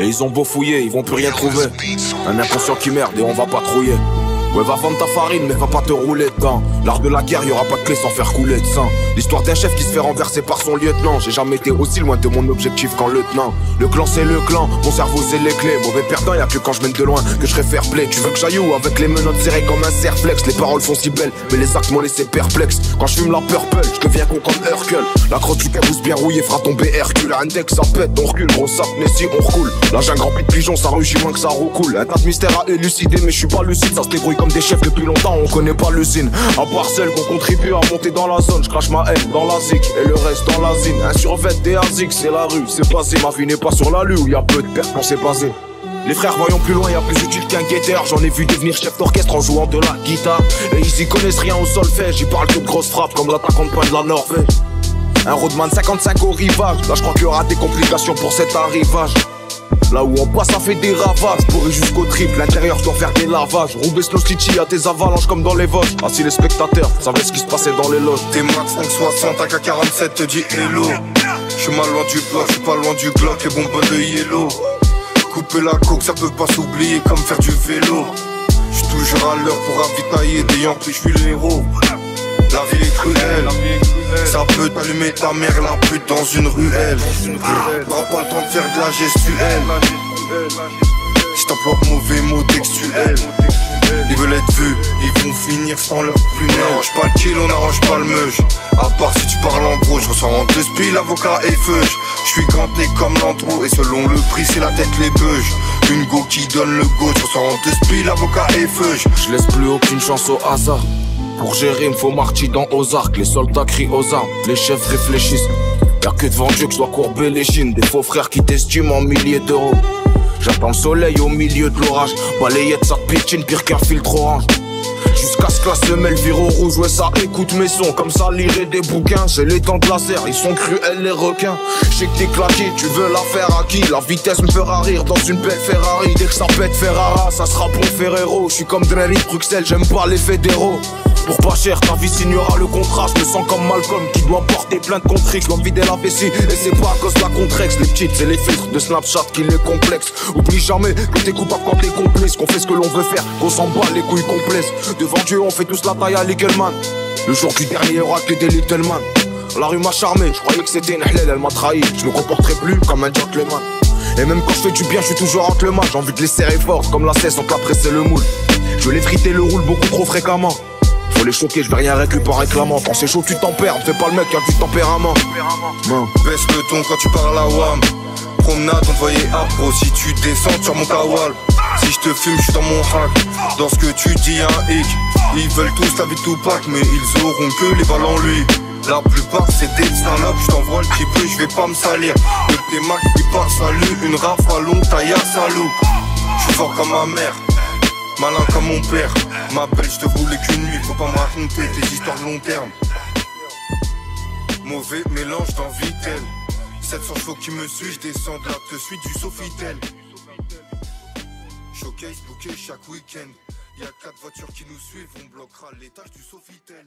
Et ils ont beau fouiller, ils vont plus rien trouver. Un inconscient qui merde et on va patrouiller. Ouais, va vendre ta farine, mais va pas te rouler dedans. L'art de la guerre, y'aura pas de clé sans faire couler de sang. L'histoire d'un chef qui se fait renverser par son lieutenant. J'ai jamais été aussi loin de mon objectif qu'en lieutenant. Le clan c'est le clan, mon cerveau c'est les clés. Mauvais perdant, y'a que quand je mène de loin que je serai fair play. Tu veux que j'aille où? Avec les menottes serrées comme un serflex. Les paroles sont si belles, mais les actes m'ont laissé perplexe. Quand je fume la purple, je deviens con comme Hercule. La crotte du cabousse bien rouillée fera tomber Hercule. Index ça pète, on recule, gros sac, Nessie, on recoule. Là j'ai un grand pied de pigeon, ça rugit moins que ça roucoule. Un tas de mystères à élucider, mais je suis pas lucide. Ça se débrouille comme des chefs depuis longtemps. On connaît pas l'usine, à part celle qu'on contribue à monter dans la zone. Je crache ma haine dans la zik et le reste dans la zine. Un survêt des ASIC, c'est la rue, c'est passé. Ma vie n'est pas sur la lue où y a peu de pertes quand c'est basé. Les frères voyons plus loin, y'a plus utile qu'un guetteur. J'en ai vu devenir chef d'orchestre en jouant de la guitare. Et ils y connaissent rien au solfège, ils parlent de grosses frappes comme l'attaquant de poing de la Norvège. Un roadman 55 au rivage, là je crois qu'il y aura des complications pour cet arrivage. Là où on passe ça fait des ravages, pourri jusqu'au triple, l'intérieur je dois faire des lavages. Roubaix slow stitchy à tes avalanches comme dans les Vosges. Ah si les spectateurs savaient ce qui se passait dans les loges. T'es max 560, AK-47 te dit hello. J'suis mal loin du bloc, j'suis pas loin du Glock, les bonbonnes de yellow. Couper la coke ça peut pas s'oublier comme faire du vélo. J'suis toujours à l'heure pour ravitailler des Yankees, j'suis l'héros. La vie est cruelle, ça peut t'allumer ta mère la pute dans une ruelle. Prends pas le temps de faire de la gestuelle. Si t'emploies mauvais mots textuels, ils veulent être vus, ils vont finir sans leur prunelle. N'arrange pas le kill, on n'arrange pas le meuge. À part si tu parles en gros, je ressens en deux spies, l'avocat et feuge. Je suis ganté comme l'antro et selon le prix c'est la tête les beuges. Une go qui donne le go, je ressens en deux spies, l'avocat et feuge. Je laisse plus aucune chance au hasard. Pour gérer, il faut marcher dans aux arcs. Les soldats crient aux armes, les chefs réfléchissent. Y'a que devant Dieu que je dois courber les chines. Des faux frères qui t'estiment en milliers d'euros. J'attends le soleil au milieu de l'orage. Balayette ça te pitchine pire qu'un filtre orange. Jusqu'à ce que la semelle vire au rouge. Ouais ça écoute mes sons comme ça lirait des bouquins. C'est les temps de la serre, ils sont cruels les requins. J'sais que t'es claqué, tu veux la faire à qui? La vitesse me fera rire dans une belle Ferrari. Dès que ça pète Ferrara, ça sera bon Ferrero. J'suis comme Drelly de Bruxelles, j'aime pas les fédéraux. Pour pas cher, ta vie signera le contrat. Je me sens comme Malcolm qui doit porter plainte contre Rick. L'envie de la vessie, et c'est pas à cause de la contrex. Les petites, c'est les filtres de Snapchat qui les complexent. Oublie jamais que t'es coupable quand t'es complice. Qu'on fait ce que l'on veut faire, qu'on s'en bat les couilles complexes. Devant Dieu, on fait tous la taille à Littleman. Le jour du dernier, y'aura que des Littleman. La rue m'a charmé, je croyais que c'était une halal, elle m'a trahi. Je me comporterai plus comme un gentleman. Et même quand je fais du bien, je suis toujours entre le mal. J'ai envie de les serrer fort, comme la cesse, on te la presser le moule. Je veux les friter le roule beaucoup trop fréquemment. Faut les choquer, je vais rien récupérer en réclamant. Quand c'est chaud tu t'en perds, fais pas le mec qui a du tempérament. Baisse le ton quand tu parles à WAM. Promenade envoyée à pro si tu descends sur mon kawal. Si je te fume, je suis dans mon hack. Dans ce que tu dis un hic. Ils veulent tous la vie de Tupac, mais ils auront que les balles en lui. La plupart c'est des salopes, je t'envoie le petit peu, je vais pas me salir. Le T-Max qui part salut, une rafale longue taille à salou. Je suis fort comme ma mère, malin comme mon père. Ma belle, je te voulais qu'une nuit, faut pas me raconter des histoires de long terme. Mauvais mélange dans Vitel. 700 chevaux qui me suivent, je descends de la te suite du Sofitel. Showcase booké chaque week-end. Y'a 4 voitures qui nous suivent, on bloquera l'étage du Sofitel.